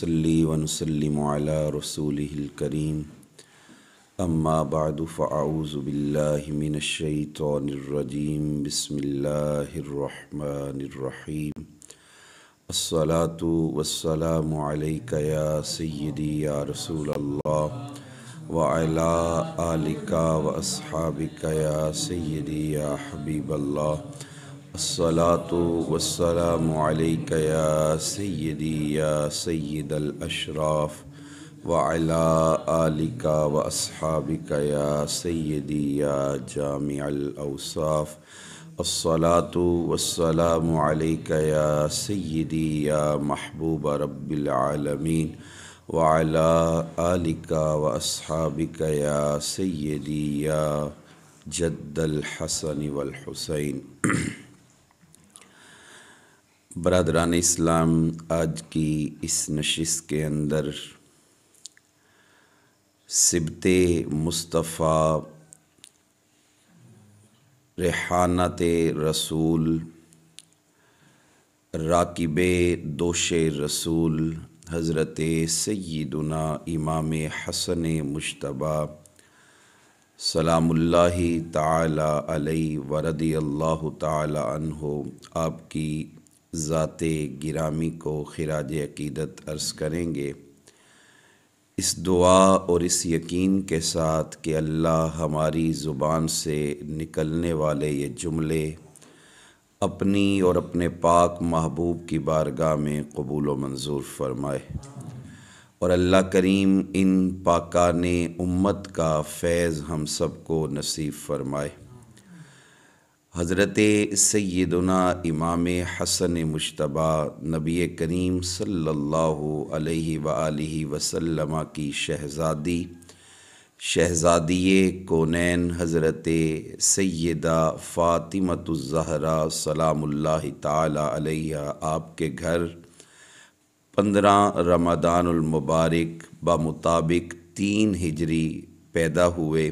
ونصلي ونسلم على رسوله الكريم اما بعد فاعوذ بالله من الشيطان الرجيم بسم الله الرحمن الرحيم الصلاة والسلام عليك يا سيدي يا رسول الله وعلى آلك وأصحابك يا سيدي يا حبيب الله الصلاة والسلام عليك يا سيدي يا سيد الأشراف وعلى آلك وأصحابك يا سيدي يا جامع الأوصاف الصلاة والسلام عليك يا سيدي يا محبوب رب العالمين وعلى آلك وأصحابك يا سيدي يا جد الحسن والحسين برادران اسلام، آج کی اس نشست کے اندر سبط مصطفیٰ، ریحانت رسول، راکب دوش رسول حضرت سیدنا امام حسن مجتبی سلام اللہ تعالی علیہ ورضی اللہ تعالی عنہ، آپ کی ذات گرامی کو خراج عقیدت عرض کریں گے، اس دعا اور اس یقین کے ساتھ کہ اللہ ہماری زبان سے نکلنے والے یہ جملے اپنی اور اپنے پاک محبوب کی بارگاہ میں قبول و منظور فرمائے، اور اللہ کریم ان پاکان امت کا فیض ہم سب کو نصیب فرمائے۔ حضرت سیدنا امام حسن مجتبی نبی کریم صلی اللہ علیہ وآلہ وسلم کی شہزادی کونین حضرت سیدہ فاطمۃ الزہرا سلام اللہ تعالی علیہ، آپ کے گھر 15 رمضان المبارک بمطابق 3 ہجری پیدا ہوئے۔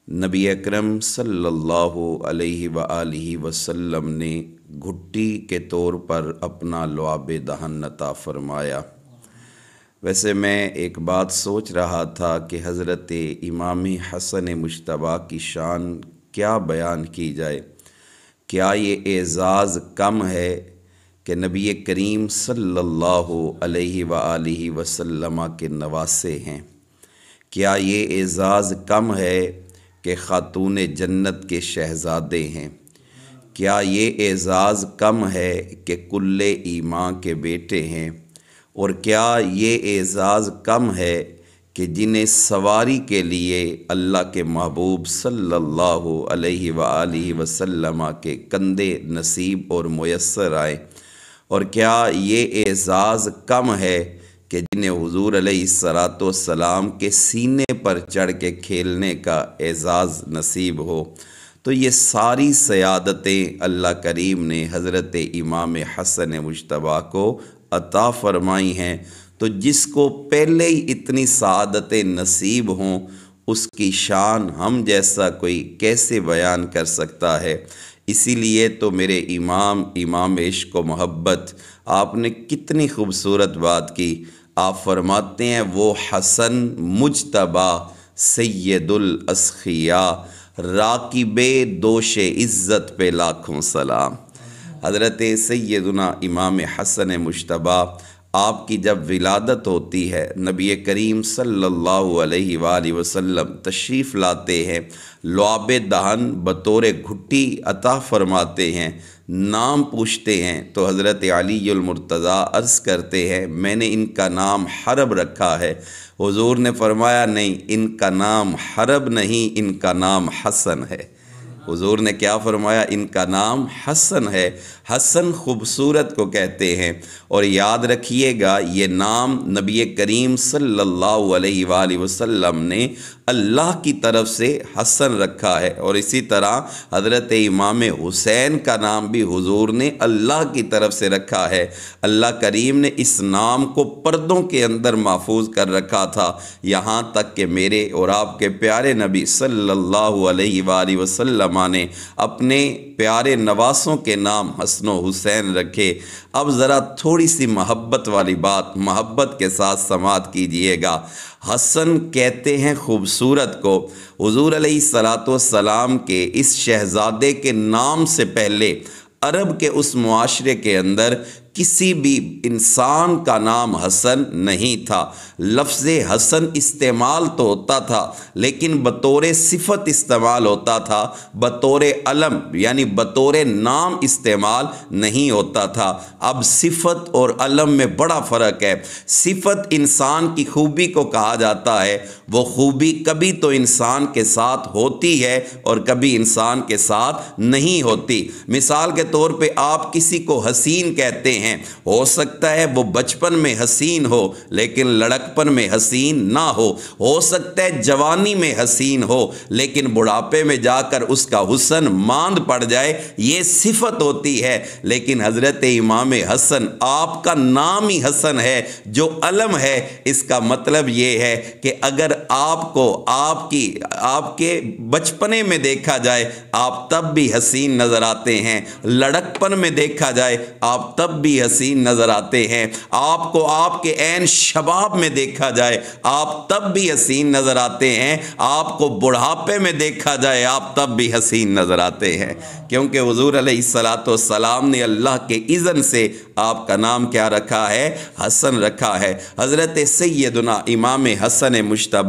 نبی اکرم صلی اللہ علیہ وآلہ وسلم نے گھٹی کے طور پر اپنا لعاب دہن عطا فرمایا۔ ویسے میں ایک بات سوچ رہا تھا کہ حضرت امام حسن مجتبی کی شان کیا بیان کی جائے، کیا یہ اعزاز کم ہے کہ نبی کریم صلی اللہ علیہ وآلہ وسلم کے نواسے ہیں؟ کیا یہ اعزاز کم ہے کہ خاتون جنت کے شہزادے ہیں؟ کیا یہ اعزاز کم ہے کہ کل ایمان کے بیٹے ہیں؟ اور کیا یہ اعزاز کم ہے کہ جنہیں سواری کے لیے اللہ کے محبوب صلی اللہ علیہ وآلہ وسلم کے کندھے نصیب اور میسر آئے؟ اور کیا یہ اعزاز کم ہے کہ جنہیں حضور علیہ السلام کے سینے پر چڑھ کے کھیلنے کا اعزاز نصیب ہو؟ تو یہ ساری سعادتیں اللہ کریم نے حضرت امام حسن مجتبی کو عطا فرمائی ہیں، تو جس کو پہلے ہی اتنی سعادتیں نصیب ہوں، اس کی شان ہم جیسا کوئی کیسے بیان کر سکتا ہے؟ اسی لیے تو میرے امام عشق و محبت، آپ نے کتنی خوبصورت بات کی۔ آپ فرماتے ہیں وہ حسن مجتبی سید الاسخیاء، راکب دوش عزت پہ لاکھوں سلام۔ حضرت سیدنا امام حسن مجتبی، آپ کی جب ولادت ہوتی ہے، نبی کریم صلی اللہ علیہ وآلہ وسلم تشریف لاتے ہیں، لعاب دہن بطور گھٹی عطا فرماتے ہیں، نام پوچھتے ہیں تو حضرت علی المرتضیٰ عرض کرتے ہیں میں نے ان کا نام حرب رکھا ہے۔ حضور نے فرمایا نہیں، ان کا نام حرب نہیں، ان کا نام حسن ہے۔ حضور نے کیا فرمایا؟ ان کا نام حسن ہے۔ حسن خوبصورت کو کہتے ہیں، اور یاد رکھیے گا یہ نام نبی کریم صلی اللہ علیہ وآلہ وسلم نے اللہ کی طرف سے حسن رکھا ہے، اور اسی طرح حضرت امام حسین کا نام بھی حضور نے اللہ کی طرف سے رکھا ہے۔ اللہ کریم نے اس نام کو پردوں کے اندر محفوظ کر رکھا تھا، یہاں تک کہ میرے اور آپ کے پیارے نبی صلی اللہ علیہ وآلہ وسلم وسلم نے اپنے پیارے نواسوں کے نام حسن و حسین رکھے۔ اب ذرا تھوڑی سی محبت والی بات محبت کے ساتھ سماعت کیجئے گا۔ حسن کہتے ہیں خوبصورت کو۔ حضور علیہ السلام کے اس شہزادے کے نام سے پہلے عرب کے اس معاشرے کے اندر کسی بھی انسان کا نام حسن نہیں تھا۔ لفظ حسن استعمال تو ہوتا تھا لیکن بطور صفت استعمال ہوتا تھا، بطور علم یعنی بطور نام استعمال نہیں ہوتا تھا۔ اب صفت اور علم میں بڑا فرق ہے۔ صفت انسان کی خوبی کو کہا جاتا ہے، وہ خوبی کبھی تو انسان کے ساتھ ہوتی ہے اور کبھی انسان کے ساتھ نہیں ہوتی۔ مثال کے طور پہ آپ کسی کو حسین کہتے ہیں، ہو سکتا ہے وہ بچپن میں حسین ہو لیکن لڑکپن میں حسین نہ ہو سکتا ہے جوانی میں حسین ہو لیکن بڑھاپے میں جا کر اس کا حسن ماند پڑ جائے، یہ صفت ہوتی ہے۔ لیکن حضرت امام حسن، آپ کا نام ہی حسن ہے جو علم ہے، اس کا مطلب یہ ہے کہ اگر آپ کو آپ کے بچپنے میں دیکھا جائے آپ تب بھی حسین نظر آتے ہیں، لڑکپن میں دیکھا جائے آپ تب بھی حسین نظر آتے ہیں، آپ کو آپ کے عین شباب میں دیکھا جائے آپ تب بھی حسین نظر آتے ہیں، آپ کو بڑھاپے میں دیکھا جائے آپ تب بھی حسین نظر آتے ہیں، کیونکہ حضور علیہ السلام نے اللہ کے اذن سے آپ کا نام کیا رکھا ہے؟ حسن رکھا ہے۔ حضرت سیدنا امام حسن مجتبی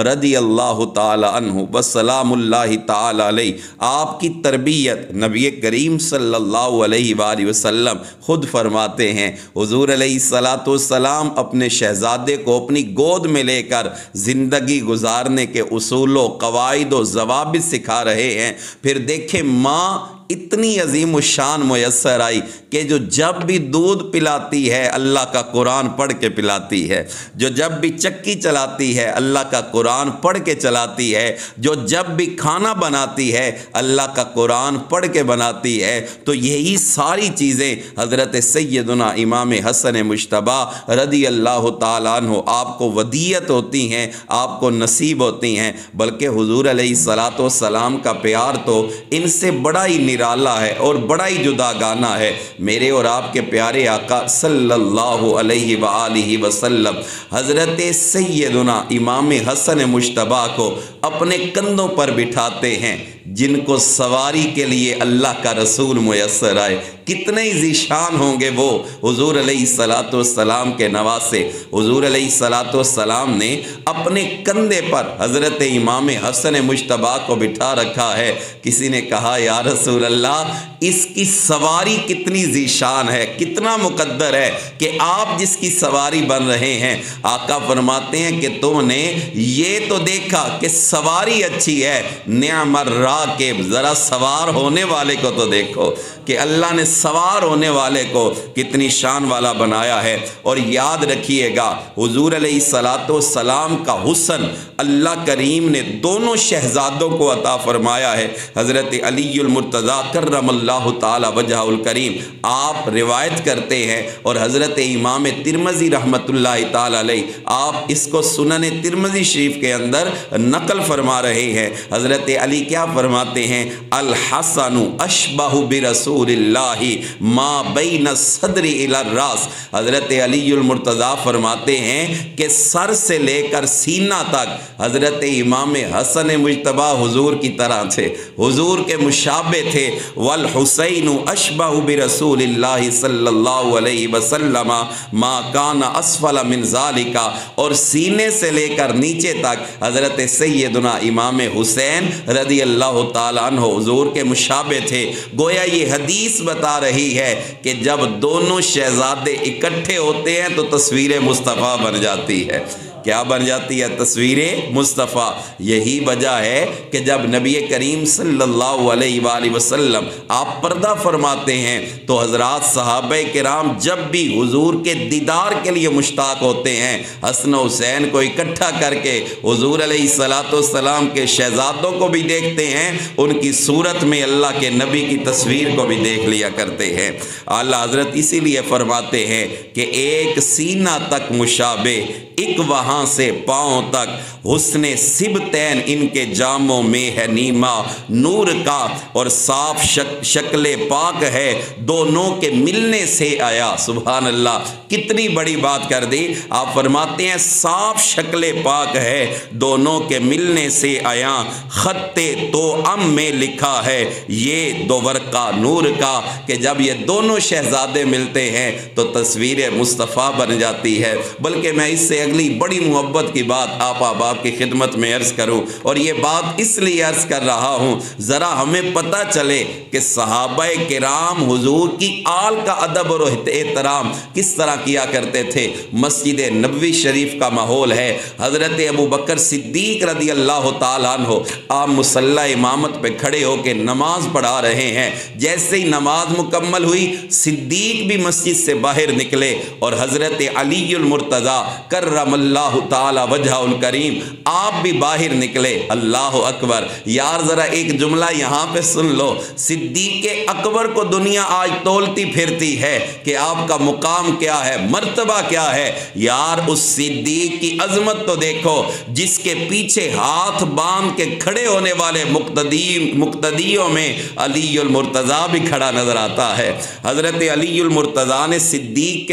رضی اللہ تعالی عنہ وسلام اللہ تعالی علیہ، آپ کی تربیت نبی کریم صلی اللہ علیہ وآلہ وسلم خود فرماتے ہیں، حضور علیہ السلام اپنے شہزادے کو اپنی گود میں لے کر زندگی گزارنے کے اصول و قواعد و ضوابط سکھا رہے ہیں۔ پھر دیکھیں ماں اتنی عظیم الشان میسر آئی کہ جو جب بھی دودھ پلاتی ہے اللہ کا قرآن پڑھ کے پلاتی ہے، جو جب بھی چکی چلاتی ہے اللہ کا قرآن پڑھ کے چلاتی ہے، جو جب بھی کھانا بناتی ہے اللہ کا قرآن پڑھ کے بناتی ہے۔ تو یہی ساری چیزیں حضرت سیدنا امام حسن مجتبی رضی اللہ تعالیٰ عنہ آپ کو ودیت ہوتی ہیں، آپ کو نصیب ہوتی ہیں، بلکہ حضور علیہ السلام کا پیار تو ان سے بڑا ہی نرالا ہے اور بڑا ہی جدا گانا ہے۔ میرے اور آپ کے پیارے آقا صلی اللہ علیہ وآلہ وسلم حضرت سیدنا امام حسن مجتبی کو اپنے کندھوں پر بٹھاتے ہیں، جن کو سواری کے لیے اللہ کا رسول میسر آئے۔ کتنے ذیشان ہوں گے وہ حضور علیہ السلام کے نواسے۔ حضور علیہ السلام نے اپنے کندھے پر حضرت امام حسن مجتبی کو بٹھا رکھا ہے۔ کسی نے کہا یا رسول اللہ اس کی سواری کتنی ذیشان ہے، کتنا مقدر ہے کہ آپ جس کی سواری بن رہے ہیں۔ آقا فرماتے ہیں کہ تم نے یہ تو دیکھا کہ سواری اچھی ہے، نعم الراکب، ذرا سوار ہونے والے کو تو دیکھو کہ اللہ نے سوار ہونے والے کو کتنی شان والا بنایا ہے۔ اور یاد رکھیے گا حضور علیہ السلام کا حسن اللہ کریم نے دونوں شہزادوں کو عطا فرمایا ہے۔ حضرت علی المرتضیٰ کرم اللہ تعالی وجہہ الکریم آپ روایت کرتے ہیں، اور حضرت امام ترمذی رحمۃ اللہ تعالی علیہ آپ اس کو سنن ترمذی شریف کے اندر نقل فرما رہے ہیں۔ حضرت علی کیا فرماتے ہیں؟ الحسن اشبہ برسول اللہ ما بین الصدر الی الراس۔ حضرت علی المرتضیٰ فرماتے ہیں کہ سر سے لے کر سینہ تک حضرت امام حسن مجتبی حضور کی طرح تھے، حضور کے مشابہ تھے۔ والحسین اشبہ برسول اللہ صلی اللہ علیہ وسلم ما کان اسفل من ذالک، اور سینے سے لے کر نیچے تک حضرت سیدنا امام حسین رضی اللہ تعالیٰ عنہ حضور کے مشابہ تھے۔ گویا یہ حدیث بتا رہی ہے کہ جب دونوں شہزادے اکٹھے ہوتے ہیں تو تصویر مصطفیٰ بن جاتی ہے۔ کیا بن جاتی ہے؟ تصویر مصطفیٰ۔ یہی وجہ ہے کہ جب نبی کریم صلی اللہ علیہ وآلہ وسلم آپ پردہ فرماتے ہیں تو حضرات صحابہ کرام جب بھی حضور کے دیدار کے لیے مشتاق ہوتے ہیں، حسن و حسین کو اکٹھا کر کے حضور علیہ السلام کے شہزادوں کو بھی دیکھتے ہیں، ان کی صورت میں اللہ کے نبی کی تصویر کو بھی دیکھ لیا کرتے ہیں۔ اعلیٰ حضرت اسی لیے فرماتے ہیں کہ ایک سینہ تک مشابہ، ایک وہاں یہاں سے پاؤں تک حسن سبتین ان کے جاموں میں ہے نیما نور کا، اور صاف شکل پاک ہے دونوں کے ملنے سے آیا۔ سبحان اللہ، کتنی بڑی بات کر دی۔ آپ فرماتے ہیں صاف شکل پاک ہے دونوں کے ملنے سے آیا، خط تو ام میں لکھا ہے یہ دو ورقہ نور کا، کہ جب یہ دونوں شہزادے ملتے ہیں تو تصویر مصطفیٰ بن جاتی ہے۔ بلکہ میں اس سے اگلی بڑی محبت کی بات آپ احباب کی خدمت میں عرض کروں، اور یہ بات اس لیے عرض کر رہا ہوں ذرا ہمیں پتہ چلے کہ صحابہ کرام حضور کی آل کا ادب اور احترام کس طرح کیا کرتے تھے۔ مسجد نبوی شریف کا ماحول ہے، حضرت ابو بکر صدیق رضی اللہ تعالیٰ عنہ آپ مصلی امامت پہ کھڑے ہو کے نماز پڑھا رہے ہیں۔ جیسے ہی نماز مکمل ہوئی صدیق بھی مسجد سے باہر نکلے، اور حضرت علی المرتضیٰ کرم اللہ تعالی وجہ الکریم آپ بھی باہر نکلے۔ اللہ اکبر، یار ذرا ایک جملہ یہاں پہ سن لو، صدیق اکبر کو دنیا آج تولتی پھرتی ہے کہ آپ کا مقام کیا ہے، مرتبہ کیا ہے۔ یار اس صدیق کی عظمت تو دیکھو جس کے پیچھے ہاتھ باندھ کے کھڑے ہونے والے مقتدیوں میں علی المرتضیٰ بھی کھڑا نظر آتا ہے۔ حضرت علی المرتضیٰ نے صدیق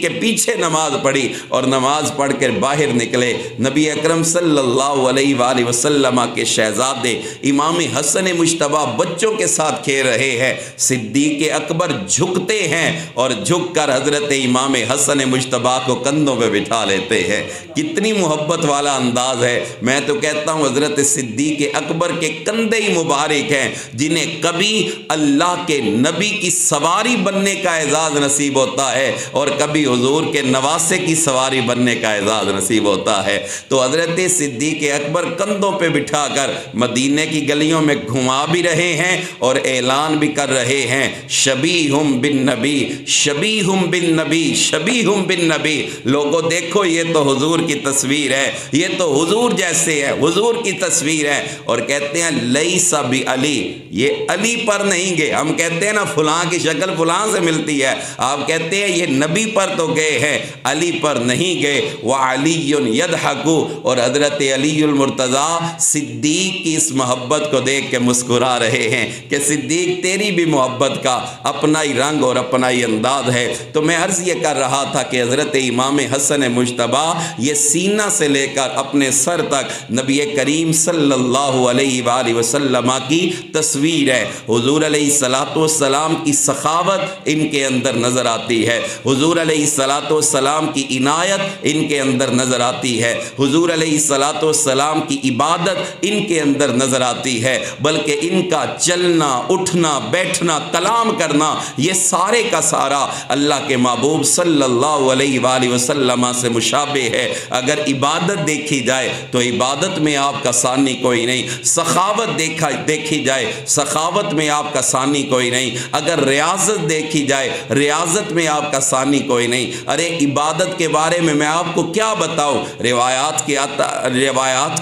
کے پیچھے نماز پڑھی اور نماز پڑھ کر باہر نکلے۔ نبی اکرم صلی اللہ علیہ وآلہ وسلم کے شہزادے امام حسن مجتبیٰ بچوں کے ساتھ کھیل رہے ہیں۔ صدیق اکبر جھکتے ہیں اور جھک کر حضرت امام حسن مجتبیٰ کو کندھوں پہ بٹھا لیتے ہیں۔ کتنی محبت والا انداز ہے۔ میں تو کہتا ہوں حضرت صدیق اکبر کے کندھے ہی مبارک ہیں جنہیں کبھی اللہ کے نبی کی سواری بننے کا اعزاز نصیب ہوتا ہے اور کبھی حضور کے نواسے کی سواری بننے کا اعزاز نصیب ہوتا ہے۔ تو حضرت صدیق اکبر کندھوں پہ بٹھا کر مدینہ کی گلیوں میں گھما بھی رہے ہیں اور اعلان بھی کر رہے ہیں، شبیہم بالنبی، شبیہم بالنبی، شبیہم بالنبی۔ لوگوں دیکھو یہ تو حضور کی تصویر ہے، یہ تو حضور جیسے ہے، حضور کی تصویر ہے۔ اور کہتے ہیں لیس بعلی، یہ علی پر نہیں گئے۔ ہم کہتے ہیں نا فلاں کی شکل فلاں سے ملتی ہے، آپ کہتے ہیں یہ نبی پر تو گئے ہیں، علی پر نہیں گئے۔ وعلی یضحک، اور حضرت علی المرتضیٰ صدیق کی اس محبت کو دیکھ کے مسکرا رہے ہیں کہ صدیق تیری بھی محبت کا اپنا ہی رنگ اور اپنا ہی انداز ہے۔ تو میں عرض یہ کر رہا تھا کہ حضرت امام حسن مجتبیٰ یہ سینہ سے لے کر اپنے سر تک نبی کریم صلی اللہ علیہ وآلہ وسلم کی تصویر ہے۔ حضور علیہ السلام کی سخاوت ان کے اندر نظر آتی ہے، حضور علیہ السلام کی عنایت ان کے اندر نظر آتی ہے، حضور علیہ السلام کی عبادت ان کے اندر نظر آتی ہے، بلکہ ان کا چلنا اٹھنا بیٹھنا کلام کرنا یہ سارے کا سارا اللہ کے محبوب صلی اللہ علیہ وآلہ وسلم سے مشابہ ہے۔ اگر عبادت دیکھی جائے تو عبادت میں آپ کا ثانی کوئی نہیں، سخاوت دیکھی جائے سخاوت میں آپ کا ثانی کوئی نہیں، اگر ریاضت دیکھی جائے ریاضت میں آپ کا ثانی کوئی نہیں۔ ارے عبادت کے بارے میں آپ کو کیا بتاؤں، روایات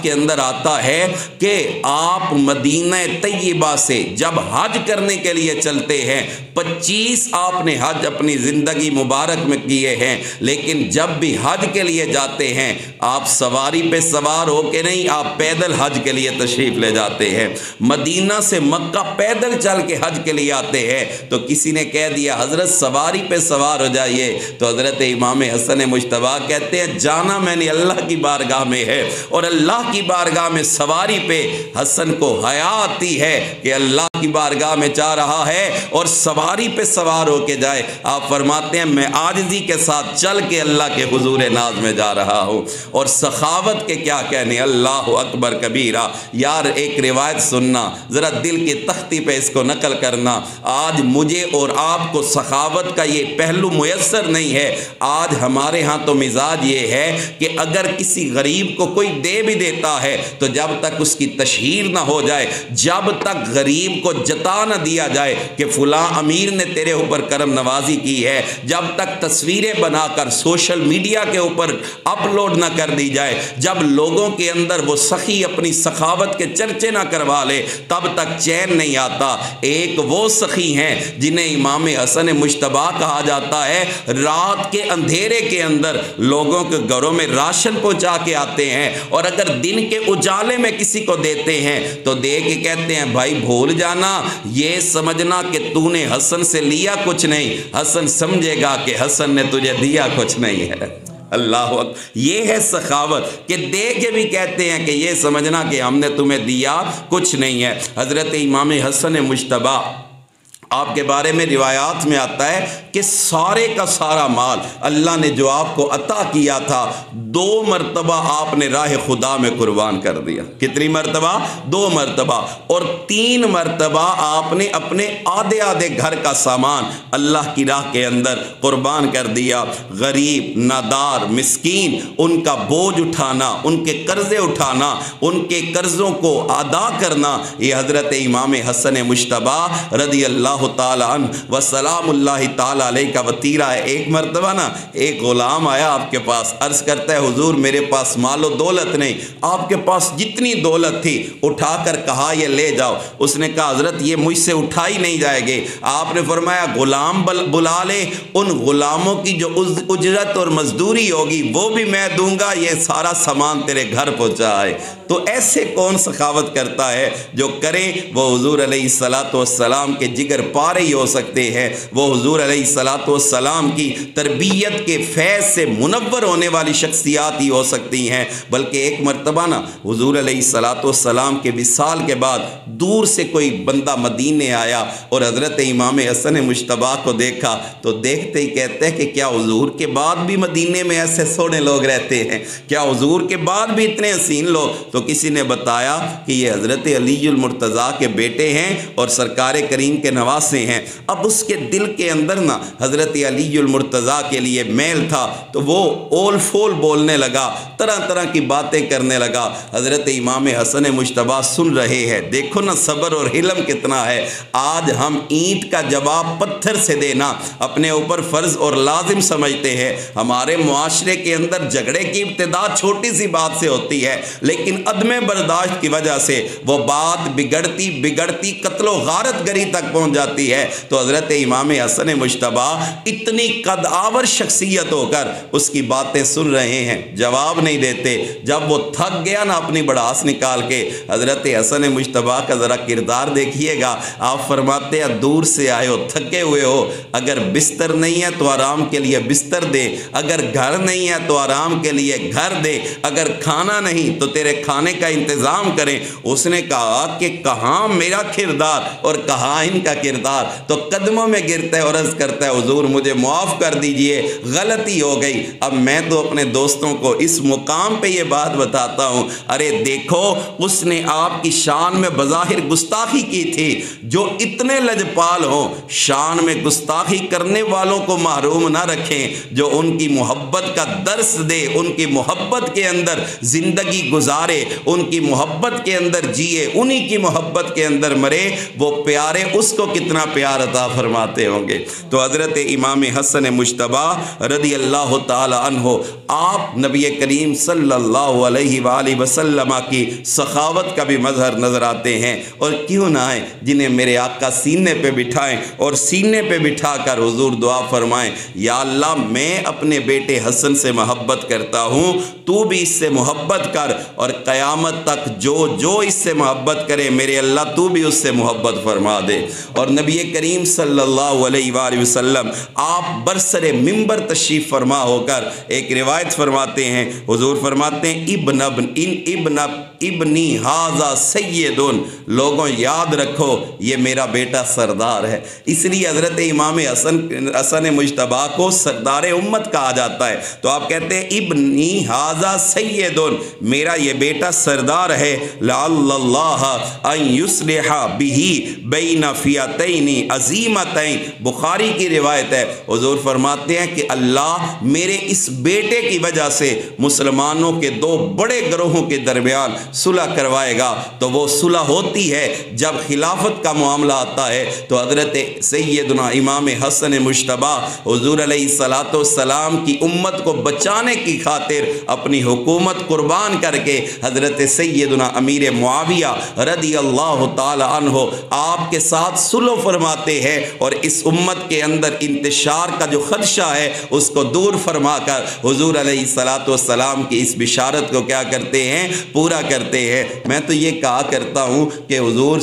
کے اندر آتا ہے کہ آپ مدینہ طیبہ سے جب حج کرنے کے لیے چلتے ہیں 25 آپ نے حج اپنی زندگی مبارک میں کیے ہیں، لیکن جب بھی حج کے لیے جاتے ہیں آپ سواری پہ سوار ہو کے نہیں، آپ پیدل حج کے لیے تشریف لے جاتے ہیں۔ مدینہ سے مکہ پیدل چل کے حج کے لیے آتے ہیں تو کسی نے کہہ دیا حضرت سواری پہ سوار ہو جائیے، تو حضرت امام حسن مجتبیٰ کہتے ہیں جانا میں نے اللہ کی بارگاہ میں ہے، اور اللہ کی بارگاہ میں سواری پہ حسن کو حیا آتی ہے کہ اللہ کی بارگاہ میں جا رہا ہے اور سواری پہ سوار ہو کے جائے۔ آپ فرماتے ہیں میں عاجزی کے ساتھ چل کے اللہ کے حضور ناز میں جا رہا ہوں۔ اور سخاوت کے کیا کہنے، اللہ اکبر کبیرہ۔ یار ایک روایت سننا، ذرا دل کی تختی پہ اس کو نقل کرنا۔ آج مجھے اور آپ کو سخاوت کا یہ پہلو میسر نہیں ہے۔ آج ہمارے ہاں تو مزاج یہ ہے کہ اگر کسی غریب کو کوئی دے بھی دیتا ہے تو جب تک اس کی تشہیر نہ ہو جائے، جب تک غریب کو جتا نہ دیا جائے کہ فلاں امیر نے تیرے اوپر کرم نوازی کی ہے، جب تک تصویریں بنا کر سوشل میڈیا کے اوپر اپلوڈ نہ کر دی جائے، جب لوگوں کے اندر وہ سخی اپنی سخاوت کے چرچے نہ کروا لے، تب تک چین نہیں آتا۔ ایک وہ سخی ہیں جنہیں امام حسن مجتبیٰ کہا جاتا ہے ہے رات کے اندھیرے کے اندر لوگوں کے گھروں میں راشن پہنچا کے آتے ہیں، اور اگر دن کے اجالے میں کسی کو دیتے ہیں تو دے کے کہتے ہیں بھائی بھول جانا، یہ سمجھنا کہ تو نے حسن سے لیا کچھ نہیں، حسن سمجھے گا کہ حسن نے تجھے دیا کچھ نہیں ہے۔ اللہ اکبر، یہ ہے سخاوت کہ دے کے بھی کہتے ہیں کہ یہ سمجھنا کہ ہم نے تمہیں دیا کچھ نہیں ہے۔ حضرت امام حسن مجتبی، آپ کے بارے میں روایات میں آتا ہے کہ سارے کا سارا مال اللہ نے جو آپ کو عطا کیا تھا 2 مرتبہ آپ نے راہ خدا میں قربان کر دیا۔ کتنی مرتبہ؟ 2 مرتبہ۔ اور 3 مرتبہ آپ نے اپنے آدھے گھر کا سامان اللہ کی راہ کے اندر قربان کر دیا۔ غریب، نادار، مسکین، ان کا بوجھ اٹھانا، ان کے قرضے اٹھانا، ان کے قرضوں کو ادا کرنا، یہ حضرت امام حسن مجتبی رضی اللہ تعالیٰ عنہ و سلام اللہ تعالیٰ علیہ کا وطیرہ ہے۔ ایک مرتبہ نا ایک غلام آیا آپ کے پاس، عرض کرتا ہے حضور میرے پاس مال و دولت نہیں، آپ کے پاس جتنی دولت تھی اٹھا کر کہا یہ لے جاؤ۔ اس نے کہا حضرت یہ مجھ سے اٹھائی نہیں جائے گی۔ آپ نے فرمایا غلام بلا لے، ان غلاموں کی جو اجرت اور مزدوری ہوگی وہ بھی میں دوں گا، یہ سارا سامان تیرے گھر پہنچائے۔ تو ایسے کون سخاوت کرتا ہے؟ جو کرے وہ حضور علیہ السلام کے جگر پارے ہی ہو سکتے ہیں، وہ حضور علیہ السلام کی تربیت کے فیض سے منور ہونے والی شخصیات ہی ہو سکتی ہیں۔ بلکہ ایک مرتبہ نا حضور علیہ السلام کے وصال کے بعد دور سے کوئی بندہ مدینے آیا اور حضرت امام حسن مجتبی کو دیکھا تو دیکھتے ہی کہتے ہیں کہ کیا حضور کے بعد بھی مدینے میں ایسے سونے لوگ رہتے ہیں؟ کیا حضور کے بعد بھی اتنے حسین لوگ؟ تو کسی نے بتایا کہ یہ حضرت علی المرتضیٰ کے بیٹے ہیں اور سرکار کریم کے نواسے ہیں۔ اب اس کے دل کے اندر نا حضرت علی المرتضیٰ کے لیے میل تھا تو وہ اول فول بولنے لگا، طرح طرح کی باتیں کرنے لگا۔ حضرت امام حسن مجتبی سن رہے ہیں۔ دیکھو نا صبر اور حلم کتنا ہے۔ آج ہم اینٹ کا جواب پتھر سے دینا اپنے اوپر فرض اور لازم سمجھتے ہیں۔ ہمارے معاشرے کے اندر جھگڑے کی ابتدا چھوٹی سی بات سے ہوتی ہے، لیکن عدم برداشت کی وجہ سے وہ بات بگڑتی قتل و غارت گری تک پہنچ جاتی ہے۔ تو حضرت امام حسن مجتبی اتنی قد آور شخصیت ہو کر اس کی باتیں سن رہے ہیں، جواب نہیں دیتے۔ جب وہ تھک گیا نا اپنی بڑاس نکال کے، حضرت حسن مجتبی کا ذرا کردار دیکھیے گا۔ آپ فرماتے ہیں دور سے آئے ہو، تھکے ہوئے ہو، اگر بستر نہیں ہے تو آرام کے لیے بستر دے، اگر گھر نہیں ہے تو آرام کے لیے گھر دے، اگر کھانا نہیں تو تیرے کھانے کا انتظام کریں۔ اس نے کہا کہ کہاں میرا کردار اور کہاں ان کا کردار؟ تو قدموں میں گرتا ہے اور عرض کرتا ہے حضور مجھے معاف کر دیجئے، غلطی ہو گئی۔ اب میں تو اپنے دوستوں کو اس مقام پہ یہ بات بتاتا ہوں، ارے دیکھو اس نے آپ کی شان میں بظاہر گستاخی کی تھی۔ جو اتنے لجپال ہوں شان میں گستاخی کرنے والوں کو محروم نہ رکھیں، جو ان کی محبت کا درس دے، ان کی محبت کے اندر زندگی گزارے، ان کی محبت کے اندر جیے، انہی کی محبت کے اندر مرے، وہ پیارے اس کو کتنا پیار عطا فرماتے ہوں گے۔ تو حضرت امام حسن مجتبی رضی اللہ تعالی عنہ، آپ نبی کریم صلی اللہ علیہ وآلہ وسلم کی سخاوت کا بھی مظہر نظر آتے ہیں، اور کیوں نہ آئیں جنہیں میرے آقا سینے پہ بٹھائیں اور سینے پہ بٹھا کر حضور دعا فرمائیں یا اللہ میں اپنے بیٹے حسن سے محبت کرتا ہوں، تو بھی اس سے محبت کر، اور قیامت تک جو اس سے محبت کرے میرے اللہ تو بھی اس سے محبت فرما دے۔ اور نبی کریم صلی اللہ علیہ وآلہ وسلم آپ برسر منبر تشریف فرما ہو کر ایک روایت فرماتے ہیں، حضور فرماتے ہیں ابنی ھذا سید، لوگوں یاد رکھو یہ میرا بیٹا سردار ہے۔ اس لیے حضرت امام حسن مجتبی کو سردار امت کہا جاتا ہے۔ تو آپ کہتے ہیں ابنی ھذا سید، میرا یہ بیٹا سردار ہے، لعل اللہ ان یصلح بہ بین فئتین عظیمتین، بخاری کی روایت ہے، حضور فرماتے ہیں کہ اللہ میرے اس بیٹے کی وجہ سے مسلمانوں کے 2 بڑے گروہوں کے درمیان صلح کروائے گا۔ تو وہ صلح ہوتی ہے جب خلافت کا معاملہ آتا ہے تو حضرت سیدنا امام حسن مجتبی حضور علیہ السلام کی امت کو بچانے کی خاطر اپنی حکومت قربان کر کے حضرت سیدنا امیر معاویہ رضی اللہ تعالی عنہ آپ کے ساتھ صلح فرماتے ہیں اور اس امت کے اندر انتشار کا جو خدشہ ہے اس کو دور فرما کر حضور علیہ السلام کی اس بشارت کو کیا کرتے ہیں؟ پورا کرتے ہیں۔ میں تو یہ کہا کرتا ہوں کہ حضور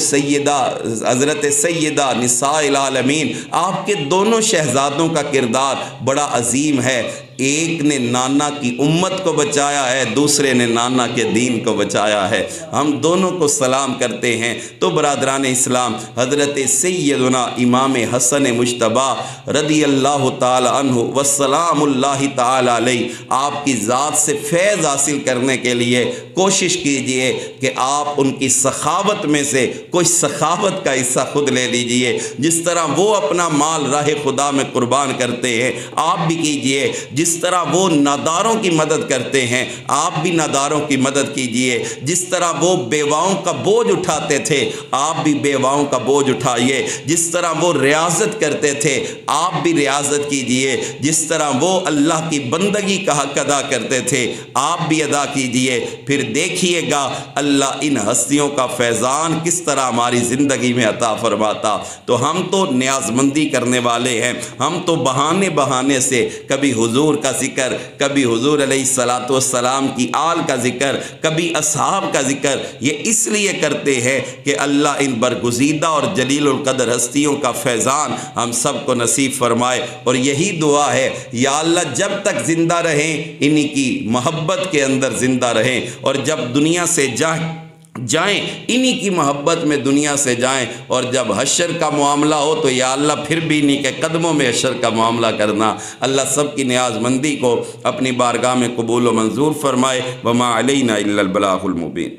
حضرت سیدہ نساء العالمین آپ کے دونوں شہزادوں کا کردار بڑا عظیم ہے۔ ایک نے نانا کی امت کو بچایا ہے، دوسرے نے نانا کے دین کو بچایا ہے۔ ہم دونوں کو سلام کرتے ہیں۔ تو برادران اسلام، حضرت سیدنا امام حسن مجتبیٰ رضی اللہ تعالی عنہ وسلام اللہ تعالی علیہ آپ کی ذات سے فیض حاصل کرنے کے لیے کوشش کیجئے کہ آپ ان کی سخاوت میں سے کوئی سخاوت کا حصہ خود لے لیجئے۔ جس طرح وہ اپنا مال راہ خدا میں قربان کرتے ہیں آپ بھی کیجئے، جس طرح وہ ناداروں کی مدد کرتے ہیں آپ بھی ناداروں کی مدد کیجئے، جس طرح وہ بیواؤں کا بوجھ اٹھاتے تھے آپ بھی بیواؤں کا بوجھ اٹھائیے، جس طرح وہ ریاضت کرتے تھے آپ بھی ریاضت کیجئے، جس طرح وہ اللہ کی بندگی کا حق ادا کرتے تھے آپ بھی ادا کیجئے۔ پھر دیکھیے گا اللہ ان ہستیوں کا فیضان کس طرح ہماری زندگی میں عطا فرماتا۔ تو ہم تو نیاز مندی کرنے والے ہیں، ہم تو بہانے سے کبھی حضور کا ذکر، کبھی حضور علیہ السلام کی آل کا ذکر، کبھی اصحاب کا ذکر، یہ اس لیے کرتے ہیں کہ اللہ ان برگزیدہ اور جلیل القدر ہستیوں کا فیضان ہم سب کو نصیب فرمائے۔ اور یہی دعا ہے، یا اللہ جب تک زندہ رہیں انہی کی محبت کے اندر زندہ رہیں، اور جب دنیا سے جائیں انہی کی محبت میں دنیا سے جائیں، اور جب حشر کا معاملہ ہو تو یا اللہ پھر بھی انہی کے قدموں میں حشر کا معاملہ کرنا۔ اللہ سب کی نیاز مندی کو اپنی بارگاہ میں قبول و منظور فرمائے۔ وما علینا الا البلاغ المبین۔